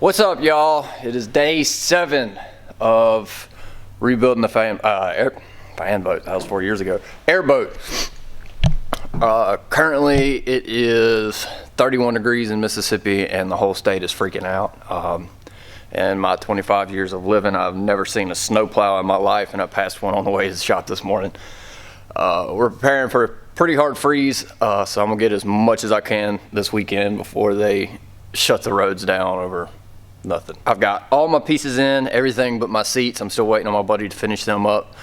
What's up, y'all? It is day 7 of rebuilding the fan boat. That was 4 years ago. Airboat. Currently, it is 31 degrees in Mississippi, and the whole state is freaking out. In my 25 years of living, I've never seen a snowplow in my life, and I passed one on the way to the shop this morning. We're preparing for a pretty hard freeze, so I'm gonna get as much as I can this weekend before they shut the roads down over nothing. I've got all my pieces in, everything but my seats. I'm still waiting on my buddy to finish them up,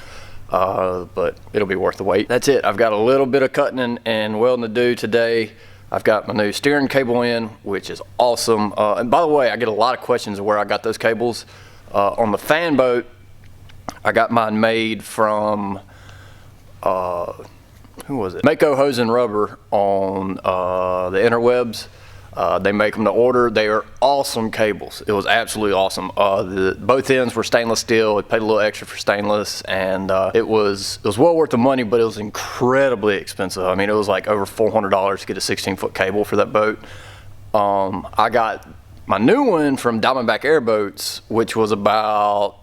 but it'll be worth the wait. That's it. I've got a little bit of cutting and welding to do today. I've got my new steering cable in, which is awesome. And by the way, I get a lot of questions of where I got those cables. On the fan boat, I got mine made from, who was it? Mako Hose and Rubber on the interwebs. They make them to order. They are awesome cables. It was absolutely awesome. Both ends were stainless steel. I paid a little extra for stainless, and it was well worth the money, but it was incredibly expensive. I mean, it was like over $400 to get a 16-foot cable for that boat. I got my new one from Diamondback Airboats, which was about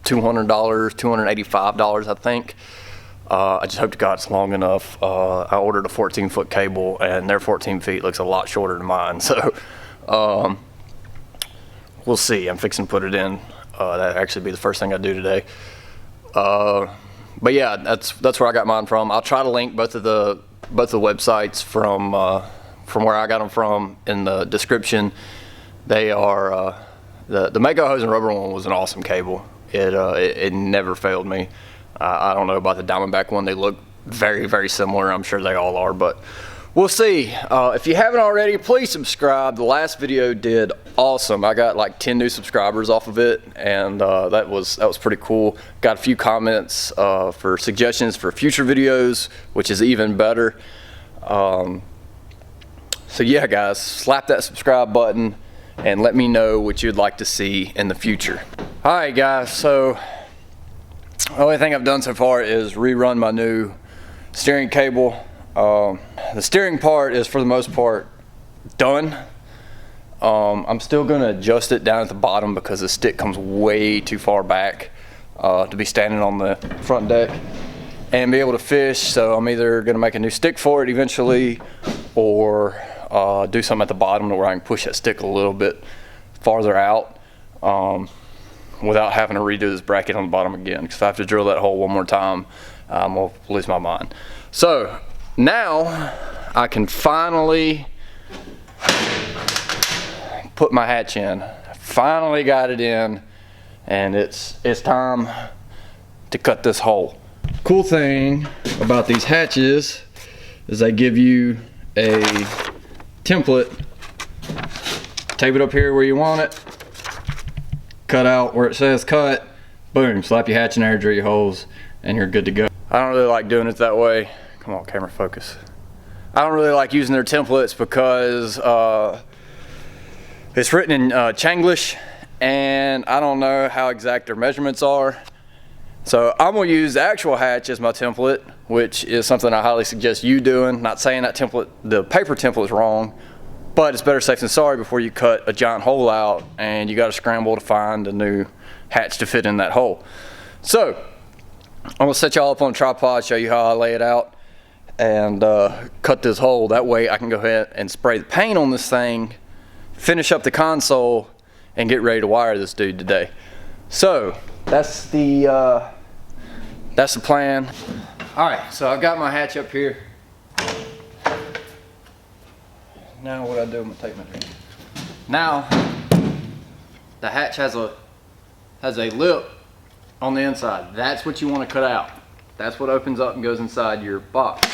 $200, $285, I think. I just hope to God it's long enough. I ordered a 14-foot cable, and their 14 feet looks a lot shorter than mine. So we'll see. I'm fixing to put it in. That'd actually be the first thing I do today. But yeah, that's where I got mine from. I'll try to link both of the websites from where I got them from in the description. They are the Mako Hose and Rubber one was an awesome cable. It never failed me. I don't know about the Diamondback one. They look very, very similar. I'm sure they all are, but we'll see. If you haven't already, please subscribe. The last video did awesome. I got like 10 new subscribers off of it, and that was pretty cool. Got a few comments for suggestions for future videos, which is even better. So yeah, guys, slap that subscribe button and let me know what you'd like to see in the future. All right, guys, so the only thing I've done so far is rerun my new steering cable. The steering part is, for the most part, done. I'm still gonna adjust it down at the bottom because the stick comes way too far back to be standing on the front deck and be able to fish. So I'm either gonna make a new stick for it eventually, or do something at the bottom to where I can push that stick a little bit farther out. Without having to redo this bracket on the bottom again, because if I have to drill that hole one more time, I'm gonna lose my mind. So now I can finally put my hatch in. I finally got it in, and it's time to cut this hole. Cool thing about these hatches is they give you a template. Tape it up here where you want it. Cut out where it says cut, boom, slap your hatch in there, drill your holes, and you're good to go. I don't really like doing it that way. Come on, camera focus. I don't really like using their templates because it's written in Chinglish, and I don't know how exact their measurements are. So I'm gonna use the actual hatch as my template, which is something I highly suggest you doing. Not saying that template, the paper template is wrong, but it's better safe than sorry before you cut a giant hole out and you got to scramble to find a new hatch to fit in that hole. So I'm gonna set y'all up on a tripod, show you how I lay it out, and cut this hole. That way I can go ahead and spray the paint on this thing, finish up the console, and get ready to wire this dude today. So that's the plan. All right, so I've got my hatch up here. Now what I do with my tape measure. Now the hatch has a lip on the inside. That's what you want to cut out. That's what opens up and goes inside your box.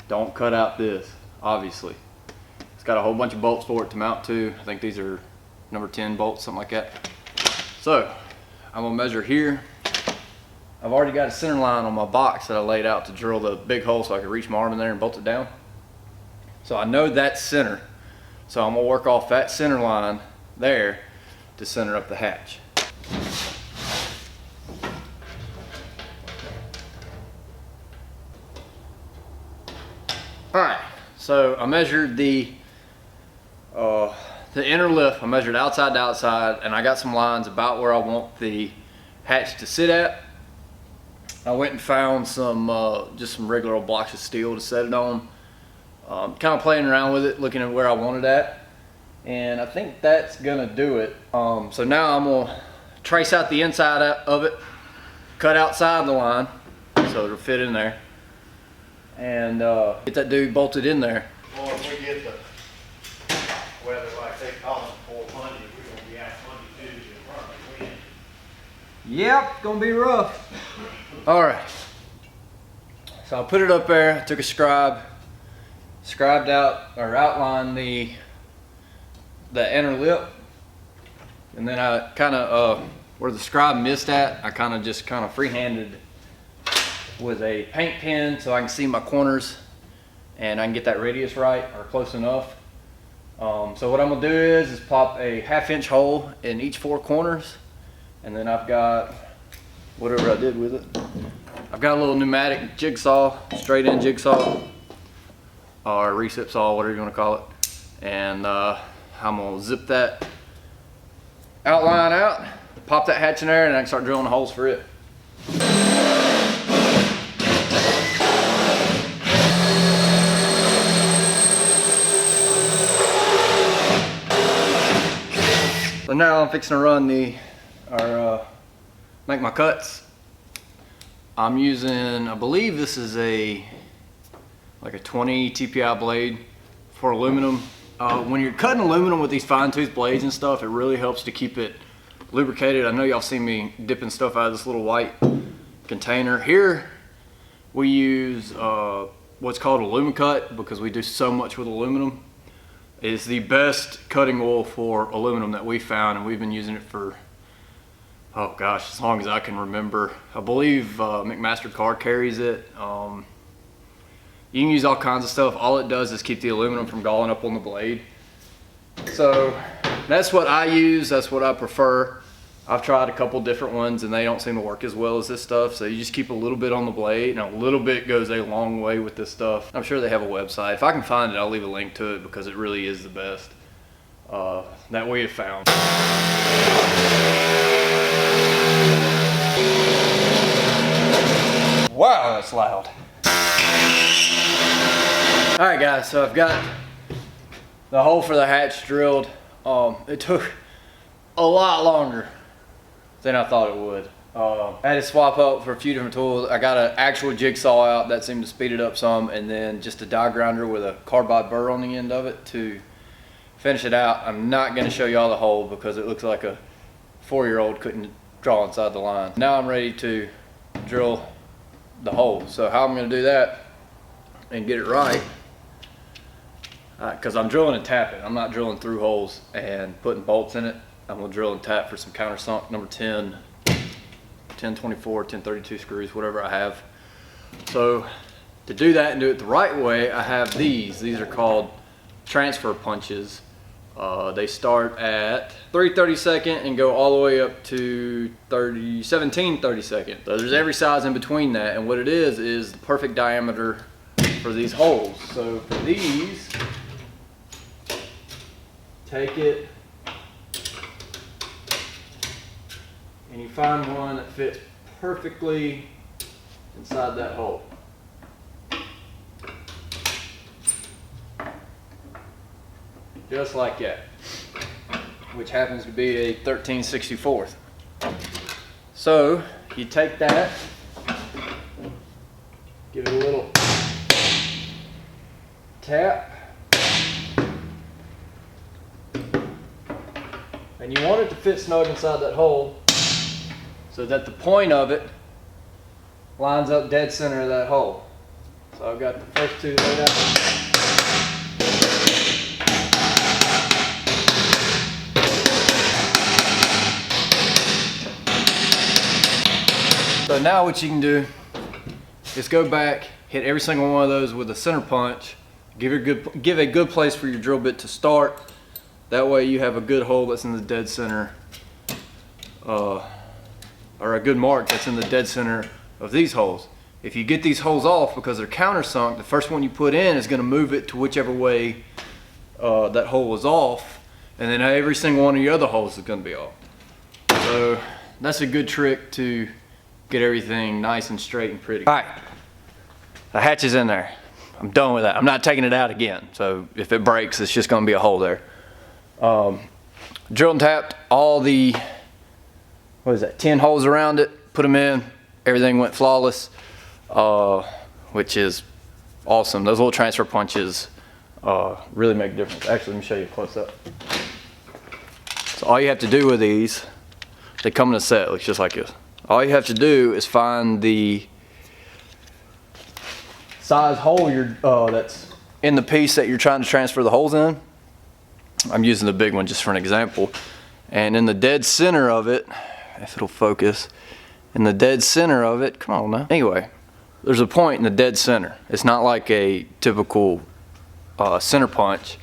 Don't cut out this, obviously. It's got a whole bunch of bolts for it to mount to. I think these are number 10 bolts, something like that. So I'm gonna measure here. I've already got a center line on my box that I laid out to drill the big hole so I can reach my arm in there and bolt it down. So I know that's center. So I'm gonna work off that center line there to center up the hatch. All right, so I measured the the inner lip, I measured outside to outside, and I got some lines about where I want the hatch to sit at. I went and found some just some regular old blocks of steel to set it on. Kind of playing around with it, looking at where I want it at, and I think that's gonna do it. So now I'm gonna trace out the inside of it, cut outside the line so it'll fit in there, and get that dude bolted in there. Well, if we get the weather like they call it for Monday, we're gonna be out Monday, Tuesday, and Friday. Yep, it's gonna be rough. All right, so I put it up there. I took a scribed out or outlined the inner lip, and then I kind of where the scribe missed at, I kind of freehanded with a paint pen so I can see my corners and I can get that radius right or close enough. So what I'm gonna do is pop a 1/2 inch hole in each 4 corners, and then I've got whatever I did with it. I've got a little pneumatic jigsaw, straight in jigsaw, or recip saw, whatever you want to call it. And I'm gonna zip that outline out, pop that hatch in there, and I can start drilling the holes for it. So now I'm fixing to run make my cuts. I'm using, I believe this is like a 20 TPI blade for aluminum. When you're cutting aluminum with these fine tooth blades and stuff, it really helps to keep it lubricated. I know y'all seen me dipping stuff out of this little white container. Here we use what's called AlumiCut because we do so much with aluminum. It's the best cutting oil for aluminum that we found, and we've been using it for, oh gosh, as long as I can remember. I believe McMaster Car carries it. You can use all kinds of stuff. All it does is keep the aluminum from galling up on the blade. So that's what I use, that's what I prefer. I've tried a couple different ones and they don't seem to work as well as this stuff. So you just keep a little bit on the blade, and a little bit goes a long way with this stuff. I'm sure they have a website. If I can find it, I'll leave a link to it because it really is the best that we have found. Wow, that's loud. All right guys, so I've got the hole for the hatch drilled. It took a lot longer than I thought it would. I had to swap up for a few different tools. I got an actual jigsaw out that seemed to speed it up some, and then just a die grinder with a carbide burr on the end of it to finish it out. I'm not gonna show y'all the hole because it looks like a 4-year-old couldn't draw inside the line. Now I'm ready to drill the hole. So how I'm gonna do that and get it right, because I'm drilling and tapping. I'm not drilling through holes and putting bolts in it. I'm gonna drill and tap for some countersunk number 10, 1024, 1032 screws, whatever I have. So to do that and do it the right way, I have these. These are called transfer punches. They start at 3/32 and go all the way up to 17/32. So there's every size in between that, and what it is the perfect diameter for these holes. So for these, take it and you find one that fits perfectly inside that hole. Just like that, which happens to be a 13/64. So you take that, give it a little tap, and you want it to fit snug inside that hole so that the point of it lines up dead center of that hole. So I've got the first two laid out. So now what you can do is go back, hit every single one of those with a center punch, give a good place for your drill bit to start. That way you have a good hole that's in the dead center, or a good mark that's in the dead center of these holes. If you get these holes off because they're countersunk, the first one you put in is going to move it to whichever way that hole is off, and then every single one of your other holes is gonna be off. So that's a good trick to get everything nice and straight and pretty. All right, the hatch is in there. I'm done with that. I'm not taking it out again. So if it breaks, it's just gonna be a hole there. Drilled and tapped all the, 10 holes around it, put them in, everything went flawless, which is awesome. Those little transfer punches really make a difference. Actually, let me show you a close up. So all you have to do with these, they come in a set, looks just like this. All you have to do is find the size hole that's in the piece that you're trying to transfer the holes in. I'm using the big one just for an example. And in the dead center of it, if it'll focus, in the dead center of it, come on now. Anyway, there's a point in the dead center. It's not like a typical center punch.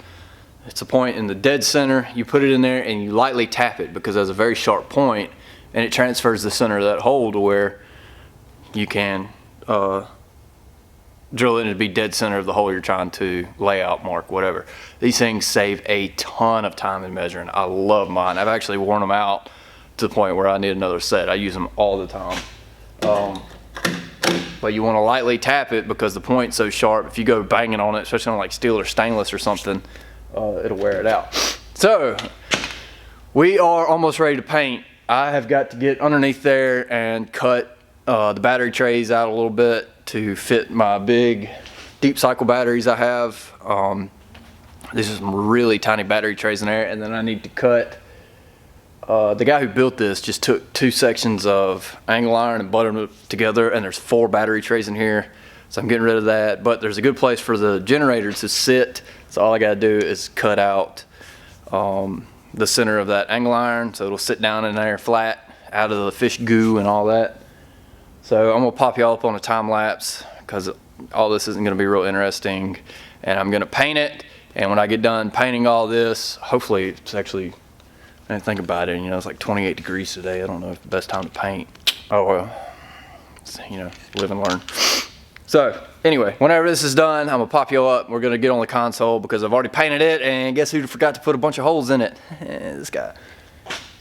It's a point in the dead center. You put it in there and you lightly tap it because there's a very sharp point, and it transfers the center of that hole to where you can drill it into be dead center of the hole you're trying to lay out, mark, whatever. These things save a ton of time in measuring. I love mine. I've actually worn them out to the point where I need another set. I use them all the time. But you want to lightly tap it because the point's so sharp. If you go banging on it, especially on like steel or stainless or something, it'll wear it out. So we are almost ready to paint. I have got to get underneath there and cut the battery trays out a little bit to fit my big deep cycle batteries I have. These are some really tiny battery trays in there, and then I need to cut. The guy who built this just took 2 sections of angle iron and buttered them together, and there's 4 battery trays in here, so I'm getting rid of that. But there's a good place for the generator to sit, so all I gotta do is cut out the center of that angle iron so it'll sit down in there flat out of the fish goo and all that. So I'm gonna pop y'all up on a time lapse because all this isn't gonna be real interesting, and I'm gonna paint it. And when I get done painting all this, hopefully it's actually, I didn't think about it, you know, it's like 28 degrees today. I don't know if it's the best time to paint. Oh well, you know, live and learn. So anyway, whenever this is done, I'm gonna pop you up. We're gonna get on the console because I've already painted it, and guess who forgot to put a bunch of holes in it? This guy.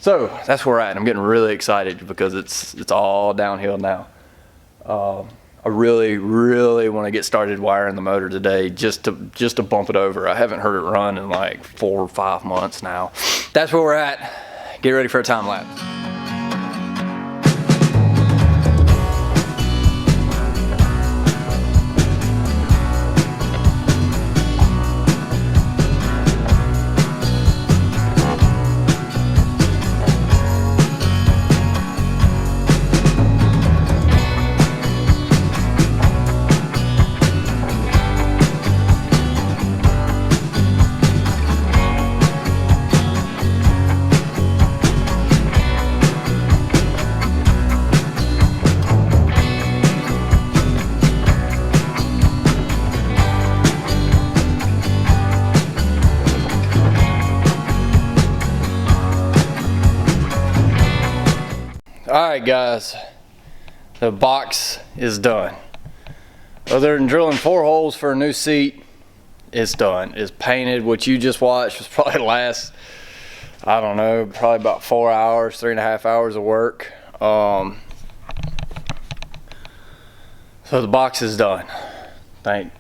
So that's where we're at. I'm getting really excited because it's all downhill now. I really want to get started wiring the motor today just to bump it over. I haven't heard it run in like 4 or 5 months now. That's where we're at. Get ready for a time lapse. Alright guys, the box is done. Other than drilling 4 holes for a new seat, it's done. It's painted. What you just watched was probably last, I don't know, probably about 4 hours, 3.5 hours of work. So the box is done. Thank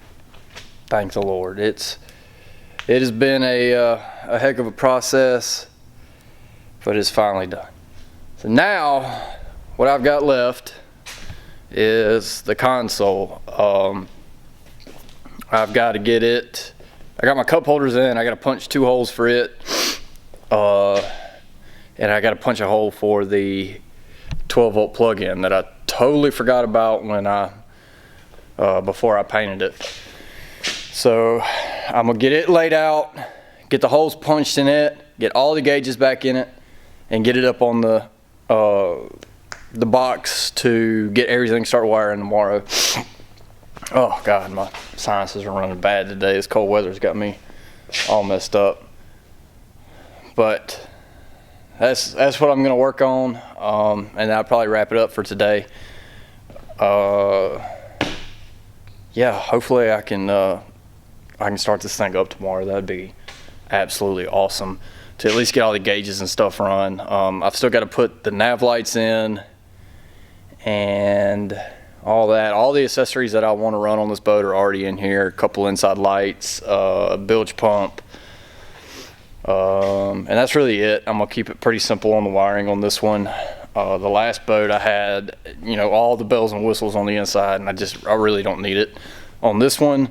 the Lord. It has been a heck of a process, but it's finally done. So now, what I've got left is the console. I've got to get it, I got my cup holders in, I got to punch 2 holes for it, and I got to punch a hole for the 12-volt plug-in that I totally forgot about when before I painted it. So I'm gonna get it laid out, get the holes punched in it, get all the gauges back in it, and get it up on the box to get everything started wiring tomorrow. Oh God, my sinuses are running bad today. This cold weather's got me all messed up. But that's what I'm gonna work on, and I'll probably wrap it up for today. Yeah, hopefully I can start this thing up tomorrow. That'd be absolutely awesome. to at least get all the gauges and stuff run. I've still got to put the nav lights in and all that. All the accessories that I want to run on this boat are already in here. A couple inside lights, a bilge pump, and that's really it. I'm gonna keep it pretty simple on the wiring on this one. The last boat I had, all the bells and whistles on the inside, and I really don't need it on this one.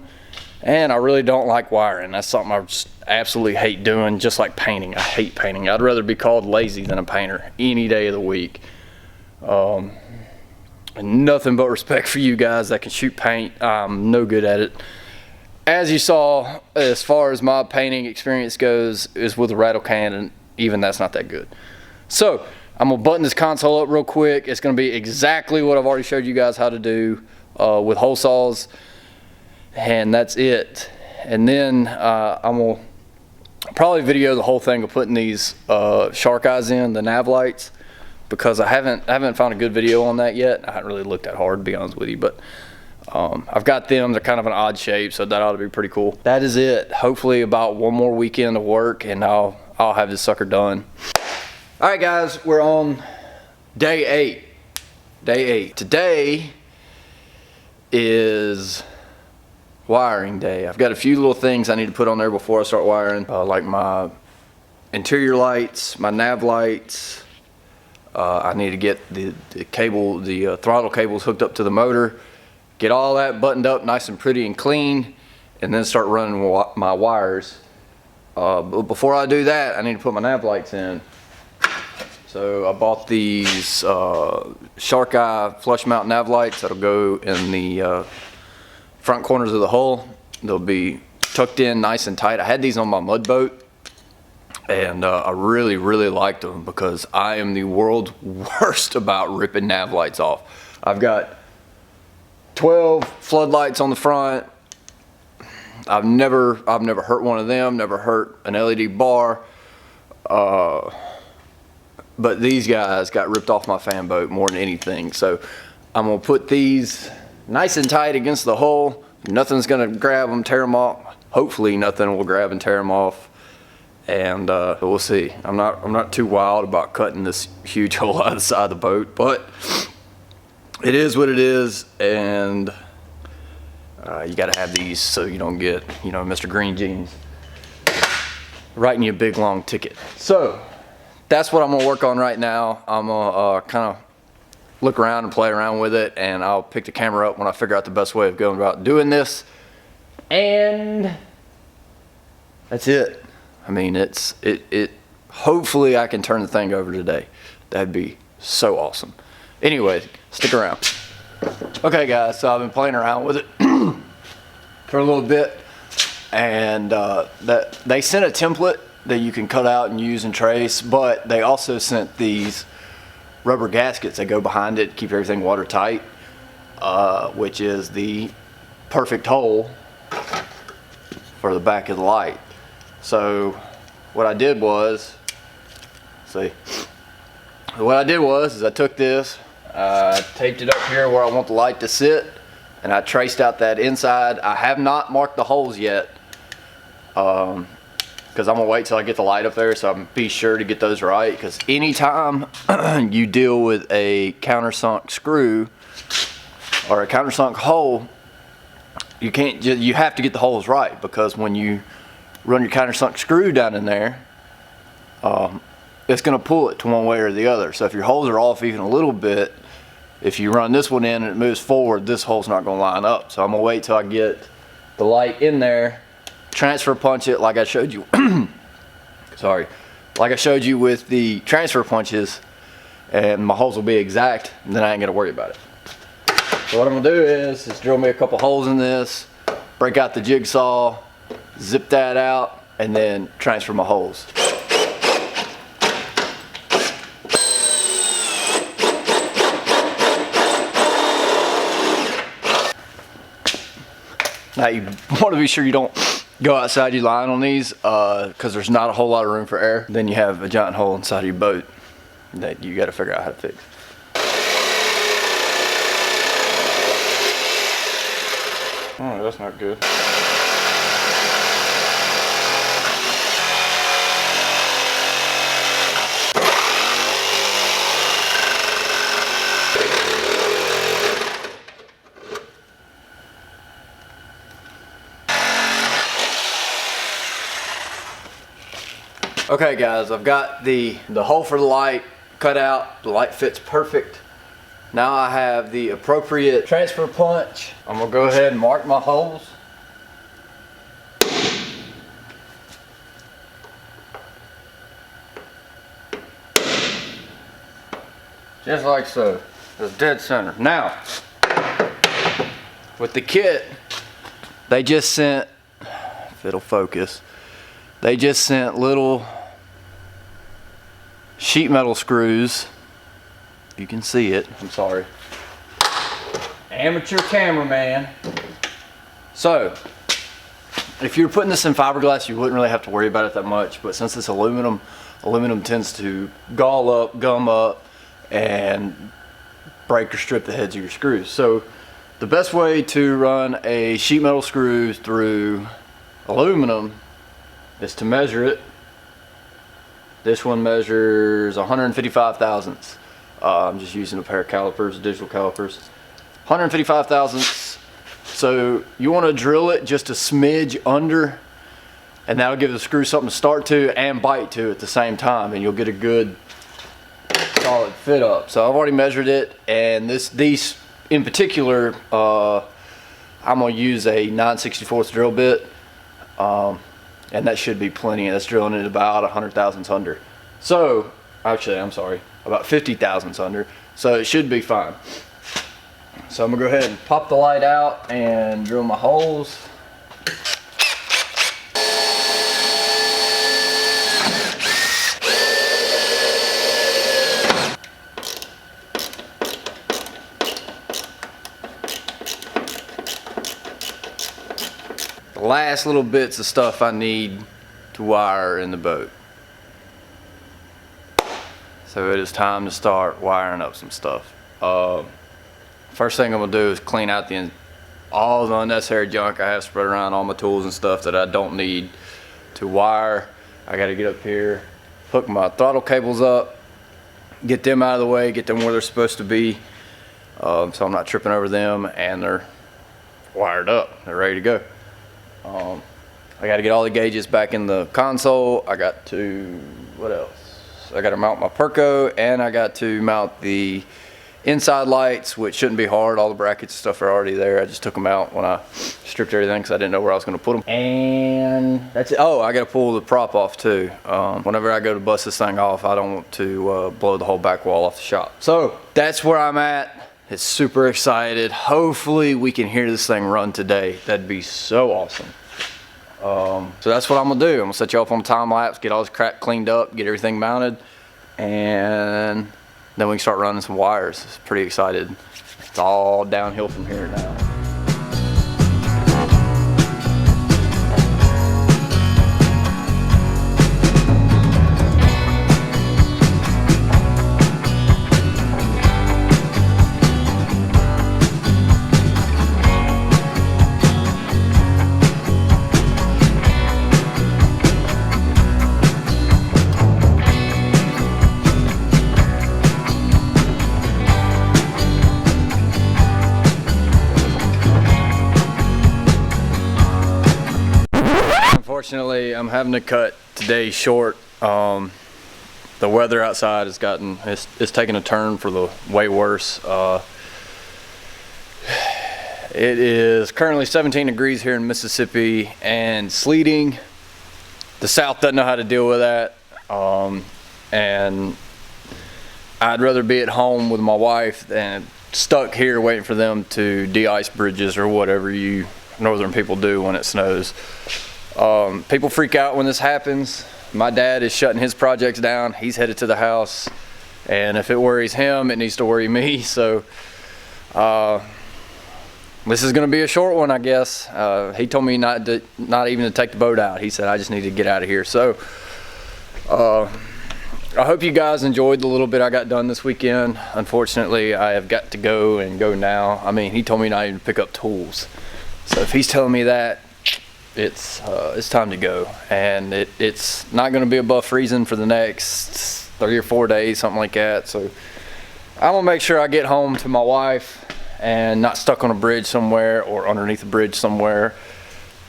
And I really don't like wiring. That's something I just absolutely hate doing, just like painting. I hate painting. I'd rather be called lazy than a painter any day of the week. And nothing but respect for you guys that can shoot paint. I'm no good at it. As you saw, as far as my painting experience goes, is with a rattle can, and even that's not that good. So I'm gonna button this console up real quick. It's gonna be exactly what I've already showed you guys how to do with hole saws, and that's it. And then I'm gonna probably video the whole thing of putting these shark eyes in, the nav lights, because I haven't found a good video on that yet. I haven't really looked that hard, to be honest with you, but I've got them. They're kind of an odd shape, so that ought to be pretty cool. That is it. Hopefully about one more weekend of work and I'll have this sucker done. All right, guys, we're on day 8. Day 8. Today is wiring day. I've got a few little things I need to put on there before I start wiring, like my interior lights, my nav lights. I need to get the cable, the throttle cables hooked up to the motor, get all that buttoned up nice and pretty and clean, and then start running my wires. But before I do that, I need to put my nav lights in. So I bought these shark eye flush mount nav lights that'll go in the front corners of the hull. They'll be tucked in nice and tight. I had these on my mud boat, and I really liked them because I am the world's worst about ripping nav lights off. I've got 12 floodlights on the front. I've never hurt one of them, never hurt an LED bar. But these guys got ripped off my fan boat more than anything. So I'm gonna put these nice and tight against the hull. Nothing's gonna grab them, tear them off. Hopefully nothing will grab and tear them off. And we'll see. I'm not too wild about cutting this huge hole out of the side of the boat, but it is what it is, and you gotta have these so you don't get, Mr. Green Jeans writing you a big long ticket. So that's what I'm gonna work on right now. I'm gonna kind of look around and play around with it, and I'll pick the camera up when I figure out the best way of going about doing this. And that's it. I mean, hopefully I can turn the thing over today. That'd be so awesome. Anyway, stick around. Okay guys, so I've been playing around with it for a little bit, and they sent a template that you can cut out and use and trace, but they also sent these rubber gaskets that go behind it to keep everything watertight, which is the perfect hole for the back of the light. So what I did was, is I took this, taped it up here where I want the light to sit, and I traced out that inside. I have not marked the holes yet, because I'm gonna wait till I get the light up there, so I'm be sure to get those right, because anytime you deal with a countersunk screw or a countersunk hole, you have to get the holes right, because when you run your countersunk screw down in there, it's gonna pull it to one way or the other. So if your holes are off even a little bit, if you run this one in and it moves forward, this hole's not gonna line up. So I'm gonna wait till I get the light in there, transfer punch it like I showed you. Sorry, like I showed you with the transfer punches, and my holes will be exact, and then I ain't gonna worry about it. So what I'm gonna do is drill me a couple holes in this, break out the jigsaw, zip that out, and then transfer my holes. Now you want to be sure you don't go outside your line on these, because there's not a whole lot of room for air. Then you have a giant hole inside of your boat that you got to figure out how to fix. Oh, that's not good. Okay guys, I've got the hole for the light cut out. The light fits perfect. Now I have the appropriate transfer punch. I'm gonna go ahead and mark my holes. Just like so. It's dead center. Now, with the kit, they just sent, if it'll focus, they just sent little sheet metal screws. You can see it, I'm sorry. Amateur cameraman. So, if you're putting this in fiberglass, you wouldn't really have to worry about it that much, but since it's aluminum, aluminum tends to gall up, gum up, and break or strip the heads of your screws. So, the best way to run a sheet metal screw through aluminum is to measure it. This one measures 155 thousandths. I'm just using a pair of calipers, digital calipers. 155 thousandths. So you want to drill it just a smidge under, and that'll give the screw something to start to and bite to at the same time, and you'll get a good solid fit up. So I've already measured it, and these in particular, I'm gonna use a 9/64 drill bit, and that should be plenty. That's drilling it about 100 thousandths under. So actually, I'm sorry, about 50 thousandths under. So it should be fine. So I'm gonna go ahead and pop the light out and drill my holes. The last little bits of stuff I need to wire in the boat. So it is time to start wiring up some stuff. First thing I'm gonna do is clean out all the unnecessary junk I have spread around, all my tools and stuff that I don't need to wire. I gotta get up here, hook my throttle cables up, get them out of the way, get them where they're supposed to be, so I'm not tripping over them, and they're wired up, they're ready to go. I got to get all the gauges back in the console. I got to, what else? I got to mount my Perco, and I got to mount the inside lights, which shouldn't be hard. All the brackets and stuff are already there. I just took them out when I stripped everything because I didn't know where I was going to put them. And that's it. Oh, I got to pull the prop off too. Whenever I go to bust this thing off, I don't want to blow the whole back wall off the shop. So that's where I'm at. It's super excited. Hopefully we can hear this thing run today. That'd be so awesome. So that's what I'm gonna do. I'm gonna set you up on time lapse, get all this crap cleaned up, get everything mounted, and then we can start running some wires. It's pretty excited. It's all downhill from here now. Unfortunately, I'm having to cut today short. The weather outside has it's taken a turn for the way worse. It is currently 17 degrees here in Mississippi and sleeting. The South doesn't know how to deal with that. And I'd rather be at home with my wife than stuck here waiting for them to de-ice bridges or whatever you northern people do when it snows. People freak out when this happens. My dad is shutting his projects down. He's headed to the house, and if it worries him, it needs to worry me. So this is going to be a short one, I guess. He told me not even to take the boat out. He said I just need to get out of here. So I hope you guys enjoyed the little bit I got done this weekend. Unfortunately, I have got to go now. I mean, he told me not even to pick up tools. So if he's telling me that, it's time to go. And it's not going to be above freezing for the next 3 or 4 days, something like that. So I'm going to make sure I get home to my wife and not stuck on a bridge somewhere or underneath a bridge somewhere.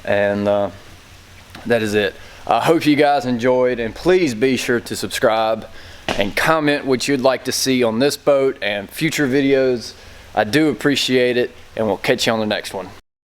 And that is it. I hope you guys enjoyed, and please be sure to subscribe and comment what you'd like to see on this boat and future videos. I do appreciate it, and we'll catch you on the next one.